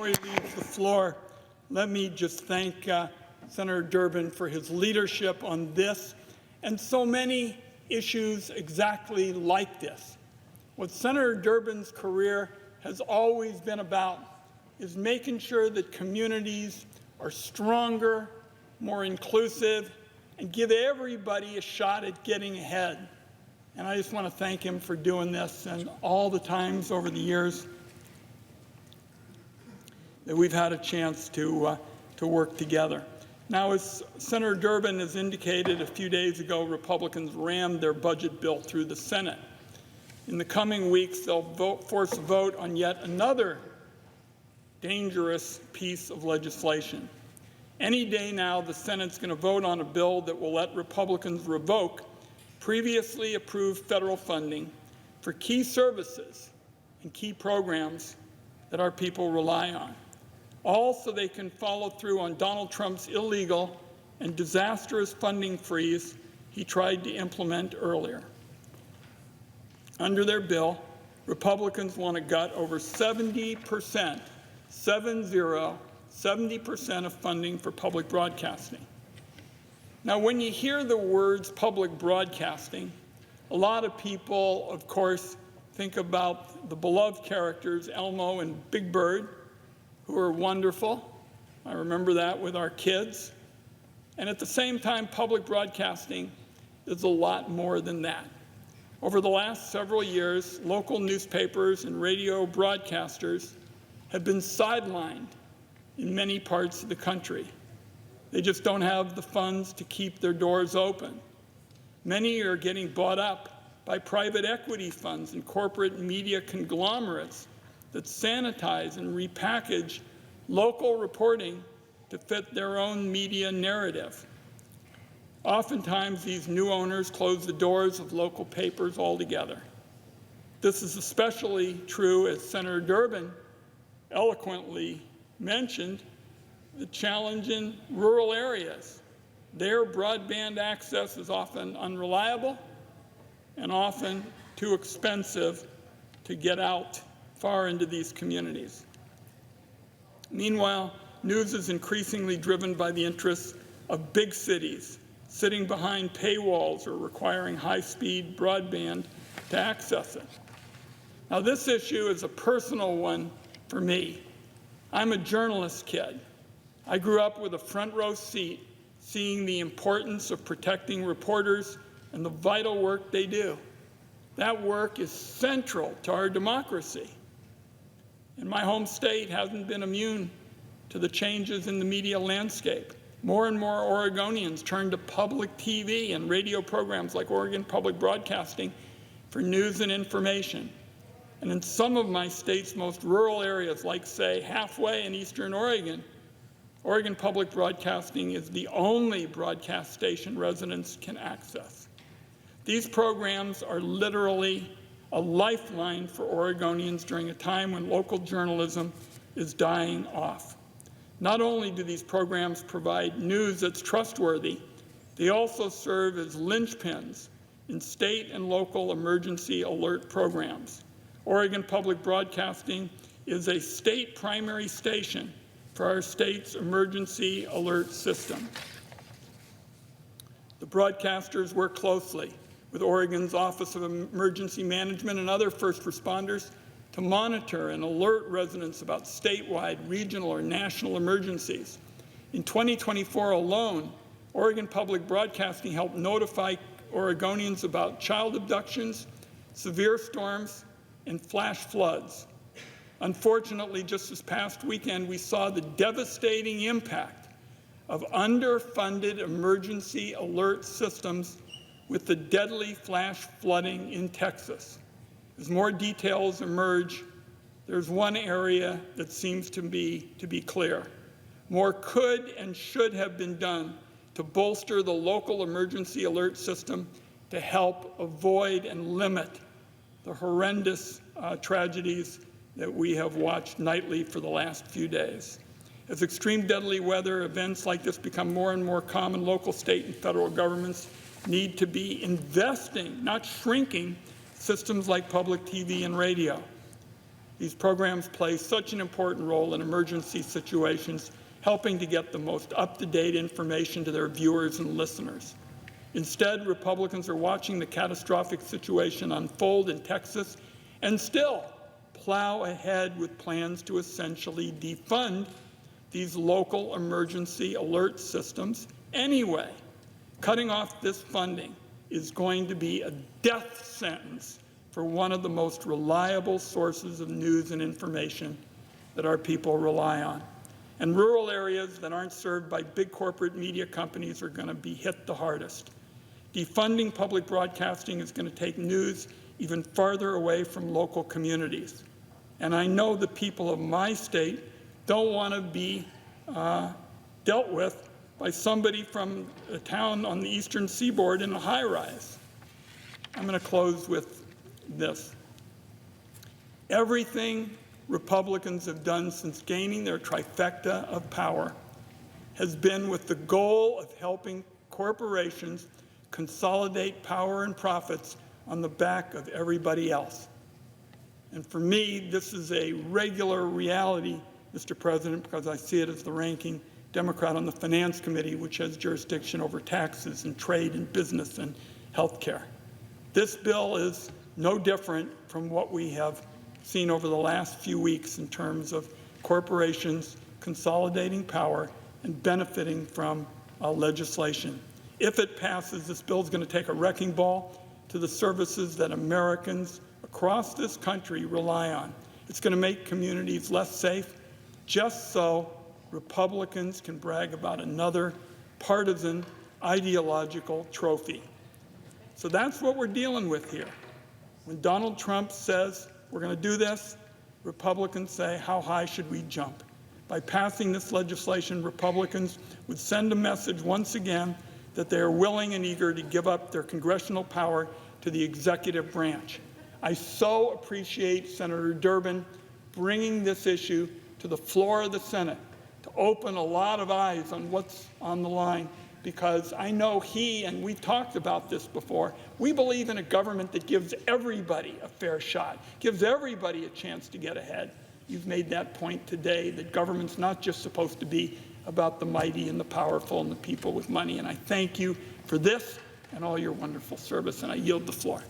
before he leaves the floor, let me just thank Senator Durbin for his leadership on this and so many issues exactly like this. What Senator Durbin's career has always been about is making sure that communities are stronger, more inclusive, and give everybody a shot at getting ahead. And I just want to thank him for doing this and all the times over the years that we've had a chance to work together. Now, as Senator Durbin has indicated a few days ago, Republicans rammed their budget bill through the Senate. In the coming weeks, they'll force a vote on yet another dangerous piece of legislation. Any day now, the Senate's going to vote on a bill that will let Republicans revoke previously approved federal funding for key services and key programs that our people rely on. All so they can follow through on Donald Trump's illegal and disastrous funding freeze he tried to implement earlier. Under their bill, Republicans want to gut over 70% of funding for public broadcasting. Now, when you hear the words public broadcasting, a lot of people, of course, think about the beloved characters Elmo and Big Bird, who are wonderful. I remember that with our kids. And at the same time, public broadcasting is a lot more than that. Over the last several years, local newspapers and radio broadcasters have been sidelined in many parts of the country. They just don't have the funds to keep their doors open. Many are getting bought up by private equity funds and corporate media conglomerates that sanitize and repackage local reporting to fit their own media narrative. Oftentimes, these new owners close the doors of local papers altogether. This is especially true, as Senator Durbin eloquently mentioned, the challenge in rural areas. Their broadband access is often unreliable and often too expensive to get out far into these communities. Meanwhile, news is increasingly driven by the interests of big cities, sitting behind paywalls or requiring high-speed broadband to access it. Now, this issue is a personal one for me. I'm a journalist kid. I grew up with a front row seat seeing the importance of protecting reporters and the vital work they do. That work is central to our democracy. And my home state hasn't been immune to the changes in the media landscape. More and more Oregonians turn to public TV and radio programs like Oregon Public Broadcasting for news and information. And in some of my state's most rural areas, like, say, halfway in eastern Oregon, Oregon Public Broadcasting is the only broadcast station residents can access. These programs are literally a lifeline for Oregonians during a time when local journalism is dying off. Not only do these programs provide news that's trustworthy, they also serve as linchpins in state and local emergency alert programs. Oregon Public Broadcasting is a state primary station for our state's emergency alert system. The broadcasters work closely with Oregon's Office of Emergency Management and other first responders to monitor and alert residents about statewide, regional, or national emergencies. In 2024 alone, Oregon Public Broadcasting helped notify Oregonians about child abductions, severe storms, and flash floods. Unfortunately, just this past weekend, we saw the devastating impact of underfunded emergency alert systems with the deadly flash flooding in Texas. As more details emerge, there's one area that seems to be clear. More could and should have been done to bolster the local emergency alert system to help avoid and limit the horrendous tragedies that we have watched nightly for the last few days. As extreme deadly weather events like this become more and more common, local, state, and federal governments need to be investing, not shrinking, systems like public TV and radio. These programs play such an important role in emergency situations, helping to get the most up-to-date information to their viewers and listeners. Instead, Republicans are watching the catastrophic situation unfold in Texas and still plow ahead with plans to essentially defund these local emergency alert systems anyway. Cutting off this funding is going to be a death sentence for one of the most reliable sources of news and information that our people rely on. And rural areas that aren't served by big corporate media companies are going to be hit the hardest. Defunding public broadcasting is going to take news even farther away from local communities. And I know the people of my state don't want to be dealt with by somebody from a town on the eastern seaboard in a high-rise. I'm going to close with this. Everything Republicans have done since gaining their trifecta of power has been with the goal of helping corporations consolidate power and profits on the back of everybody else. And for me, this is a regular reality, Mr. President, because I see it as the ranking Democrat on the Finance Committee, which has jurisdiction over taxes and trade and business and health care. This bill is no different from what we have seen over the last few weeks in terms of corporations consolidating power and benefiting from legislation. If it passes, this bill is going to take a wrecking ball to the services that Americans across this country rely on. It's going to make communities less safe, just so Republicans can brag about another partisan ideological trophy. So that's what we're dealing with here. When Donald Trump says we're going to do this, Republicans say, how high should we jump? By passing this legislation, Republicans would send a message once again that they are willing and eager to give up their congressional power to the executive branch. I so appreciate Senator Durbin bringing this issue to the floor of the Senate to open a lot of eyes on what's on the line, because I know he, and we've talked about this before, we believe in a government that gives everybody a fair shot, gives everybody a chance to get ahead. You've made that point today, that government's not just supposed to be about the mighty and the powerful and the people with money. And I thank you for this and all your wonderful service, and I yield the floor.